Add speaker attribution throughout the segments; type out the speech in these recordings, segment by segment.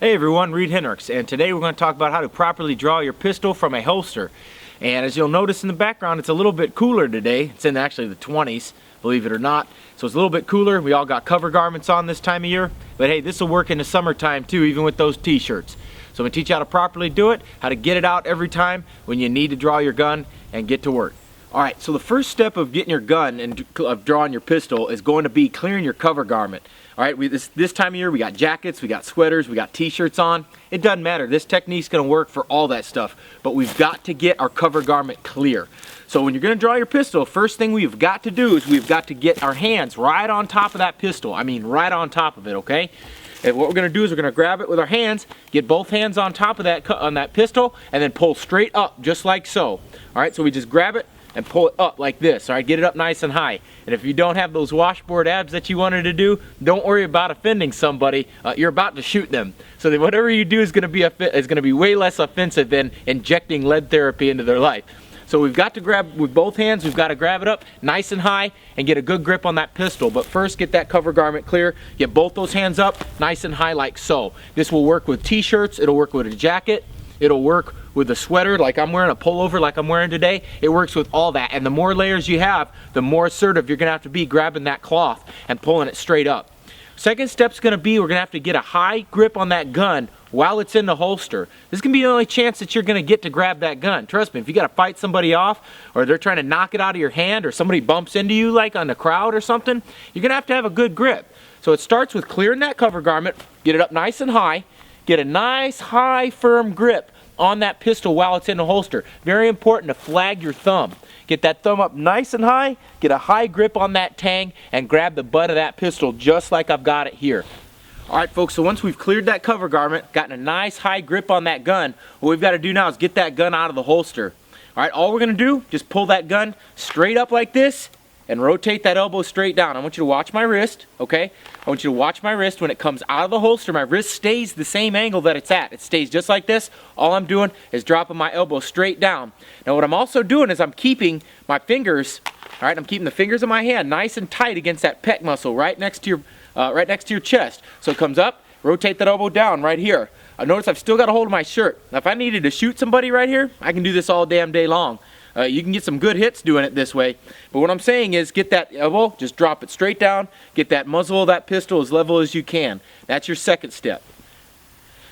Speaker 1: Hey everyone, Reid Henrichs, and today we're going to talk about how to properly draw your pistol from a holster. And as you'll notice in the background, it's a little bit cooler today. It's in actually the 20s, believe it or not. So it's a little bit cooler. We all got cover garments on this time of year. But hey, this will work in the summertime too, even with those t-shirts. So I'm going to teach you how to properly do it, how to get it out every time when you need to draw your gun and get to work. Alright, so the first step of getting your gun and of drawing your pistol is going to be clearing your cover garment. Alright, this time of year we got jackets, we got sweaters, we got t-shirts on. It doesn't matter. This technique's going to work for all that stuff. But we've got to get our cover garment clear. So when you're going to draw your pistol, first thing we've got to do is we've got to get our hands right on top of that pistol. I mean right on top of it, okay? And what we're going to do is we're going to grab it with our hands, get both hands on top of that pistol, and then pull straight up just like so. Alright, so we just grab it and pull it up like this. All right, get it up nice and high. And if you don't have those washboard abs that you wanted to do, don't worry about offending somebody. You're about to shoot them. So that whatever you do is going to be way less offensive than injecting lead therapy into their life. So we've got to grab with both hands. We've got to grab it up nice and high and get a good grip on that pistol. But first, get that cover garment clear. Get both those hands up nice and high like so. This will work with t-shirts. It'll work with a jacket. It'll work with a sweater like I'm wearing, a pullover like I'm wearing today. It works with all that. And the more layers you have, the more assertive you're going to have to be grabbing that cloth and pulling it straight up. Second step's going to be we're going to have to get a high grip on that gun while it's in the holster. This can be the only chance that you're going to get to grab that gun. Trust me, if you got to fight somebody off or they're trying to knock it out of your hand or somebody bumps into you like on the crowd or something, you're going to have a good grip. So it starts with clearing that cover garment, get it up nice and high, get a nice high firm grip on that pistol while it's in the holster. Very important to flag your thumb. Get that thumb up nice and high, get a high grip on that tang, and grab the butt of that pistol just like I've got it here. Alright folks, so once we've cleared that cover garment, gotten a nice high grip on that gun, what we've got to do now is get that gun out of the holster. Alright, all we're going to do, just pull that gun straight up like this, and rotate that elbow straight down. I want you to watch my wrist, okay? I want you to watch my wrist. When it comes out of the holster, my wrist stays the same angle that it's at. It stays just like this. All I'm doing is dropping my elbow straight down. Now what I'm also doing is I'm keeping my fingers, all right, I'm keeping the fingers of my hand nice and tight against that pec muscle right next to your chest. So it comes up, rotate that elbow down right here. Notice I've still got a hold of my shirt. Now if I needed to shoot somebody right here, I can do this all damn day long. You can get some good hits doing it this way. But what I'm saying is get that elbow, just drop it straight down, get that muzzle of that pistol as level as you can. That's your second step.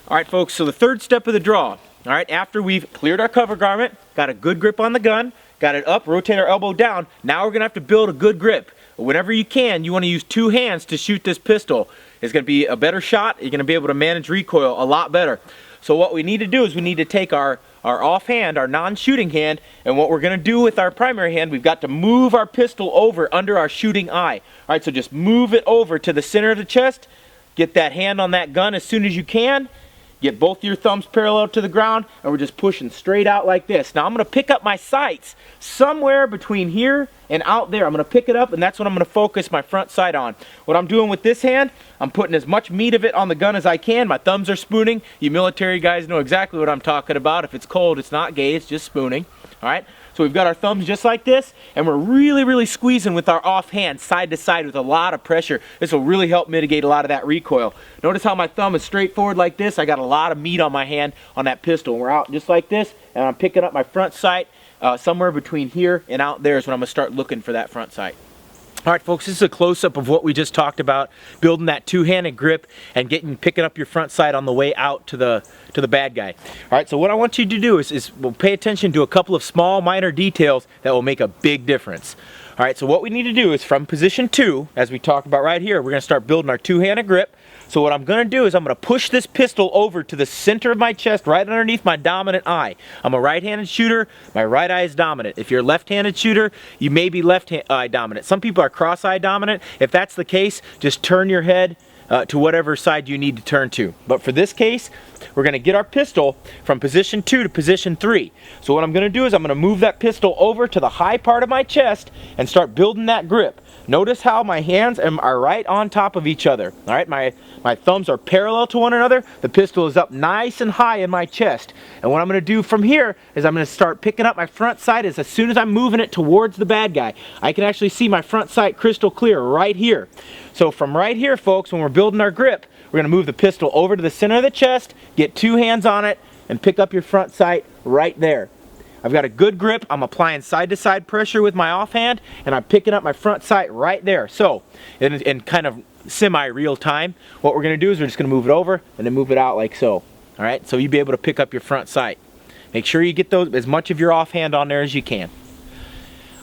Speaker 1: Alright folks, so the third step of the draw. Alright, after we've cleared our cover garment, got a good grip on the gun, got it up, rotate our elbow down, now we're going to have to build a good grip. Whenever you can, you want to use two hands to shoot this pistol. It's going to be a better shot. You're going to be able to manage recoil a lot better. So what we need to do is we need to take our offhand, our non-shooting hand, and what we're going to do with our primary hand, we've got to move our pistol over under our shooting eye. Alright, so just move it over to the center of the chest, get that hand on that gun as soon as you can, get both your thumbs parallel to the ground, and we're just pushing straight out like this. Now I'm going to pick up my sights somewhere between here and out there. I'm going to pick it up, and that's what I'm going to focus my front sight on. What I'm doing with this hand, I'm putting as much meat of it on the gun as I can. My thumbs are spooning. You military guys know exactly what I'm talking about. If it's cold, it's not gay, it's just spooning. Alright, so we've got our thumbs just like this, and we're really squeezing with our offhand side to side with a lot of pressure. This will really help mitigate a lot of that recoil. Notice how my thumb is straight forward like this. I got a lot of meat on my hand on that pistol. We're out just like this, and I'm picking up my front sight somewhere between here and out there is when I'm going to start looking for that front sight. Alright folks, this is a close-up of what we just talked about, building that two-handed grip and picking up your front sight on the way out to the bad guy. Alright, so what I want you to do is we'll pay attention to a couple of small minor details that will make a big difference. Alright, so what we need to do is from position 2, as we talked about right here, we're going to start building our two-handed grip. So what I'm going to do is I'm going to push this pistol over to the center of my chest, right underneath my dominant eye. I'm a right-handed shooter. My right eye is dominant. If you're a left-handed shooter, you may be left-eye dominant. Some people are cross-eye dominant. If that's the case, just turn your head to whatever side you need to turn to. But for this case, we're going to get our pistol from position 2 to position 3. So what I'm going to do is I'm going to move that pistol over to the high part of my chest and start building that grip. Notice how my hands are right on top of each other. All right, my thumbs are parallel to one another. The pistol is up nice and high in my chest. And what I'm going to do from here is I'm going to start picking up my front sight as soon as I'm moving it towards the bad guy. I can actually see my front sight crystal clear right here. So from right here, folks, when we're building our grip, we're going to move the pistol over to the center of the chest, get 2 hands on it, and pick up your front sight right there. I've got a good grip. I'm applying side-to-side pressure with my offhand, and I'm picking up my front sight right there. So, in kind of semi-real time, what we're going to do is we're just going to move it over and then move it out like so. All right, so you'll be able to pick up your front sight. Make sure you get those as much of your offhand on there as you can.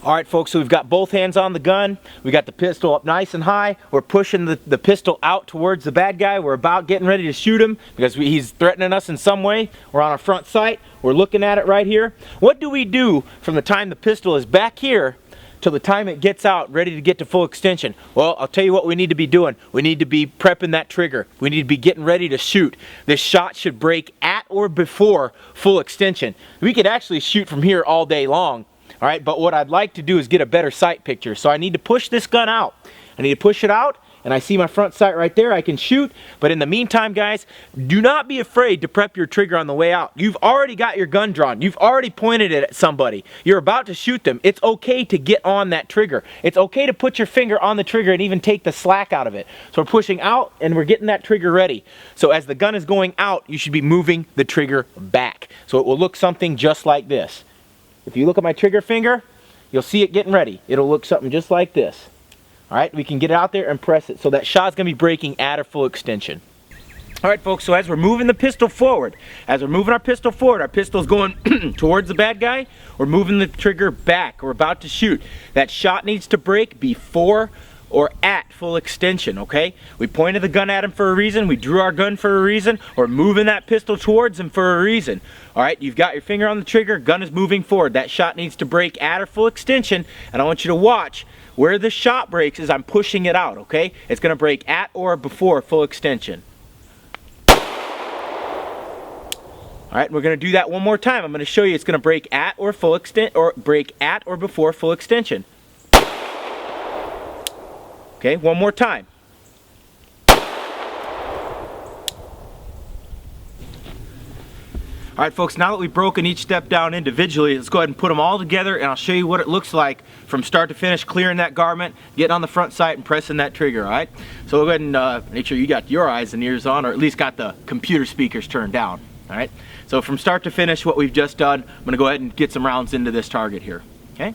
Speaker 1: All right, folks, so we've got both hands on the gun. We got the pistol up nice and high. We're pushing the pistol out towards the bad guy. We're about getting ready to shoot him because he's threatening us in some way. We're on our front sight. We're looking at it right here. What do we do from the time the pistol is back here till the time it gets out ready to get to full extension? Well, I'll tell you what we need to be doing. We need to be prepping that trigger. We need to be getting ready to shoot. This shot should break at or before full extension. We could actually shoot from here all day long. All right, but what I'd like to do is get a better sight picture. So I need to push this gun out. I need to push it out, and I see my front sight right there. I can shoot, but in the meantime, guys, do not be afraid to prep your trigger on the way out. You've already got your gun drawn. You've already pointed it at somebody. You're about to shoot them. It's okay to get on that trigger. It's okay to put your finger on the trigger and even take the slack out of it. So we're pushing out, and we're getting that trigger ready. So as the gun is going out, you should be moving the trigger back. So it will look something just like this. If you look at my trigger finger, you'll see it getting ready. It'll look something just like this. All right, we can get it out there and press it. So that shot's gonna be breaking at or full extension. All right, folks, so as we're moving the pistol forward, our pistol's going towards the bad guy. We're moving the trigger back. We're about to shoot. That shot needs to break before or at full extension, okay? We pointed the gun at him for a reason. We drew our gun for a reason. We're moving that pistol towards him for a reason. All right, you've got your finger on the trigger. Gun is moving forward. That shot needs to break at or full extension, and I want you to watch where the shot breaks as I'm pushing it out, okay? It's gonna break at or before full extension. All right, we're gonna do that one more time. I'm gonna show you it's gonna break at or full extent, or break at or before full extension. Okay, one more time. All right, folks, now that we've broken each step down individually, let's go ahead and put them all together, and I'll show you what it looks like from start to finish, clearing that garment, getting on the front sight, and pressing that trigger, all right? So we'll go ahead and make sure you got your eyes and ears on, or at least got the computer speakers turned down, all right? So from start to finish, what we've just done, I'm gonna go ahead and get some rounds into this target here, okay?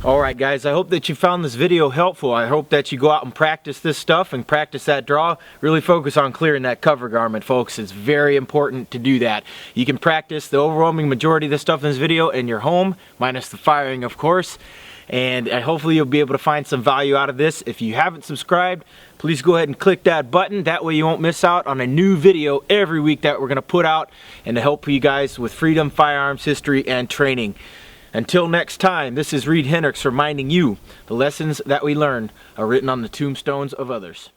Speaker 1: Alright guys, I hope that you found this video helpful. I hope that you go out and practice this stuff and practice that draw. Really focus on clearing that cover garment, folks. It's very important to do that. You can practice the overwhelming majority of the stuff in this video in your home, minus the firing of course. And hopefully you'll be able to find some value out of this. If you haven't subscribed, please go ahead and click that button. That way you won't miss out on a new video every week that we're going to put out and to help you guys with freedom, firearms, history, and training. Until next time, this is Reid Henrichs reminding you the lessons that we learn are written on the tombstones of others.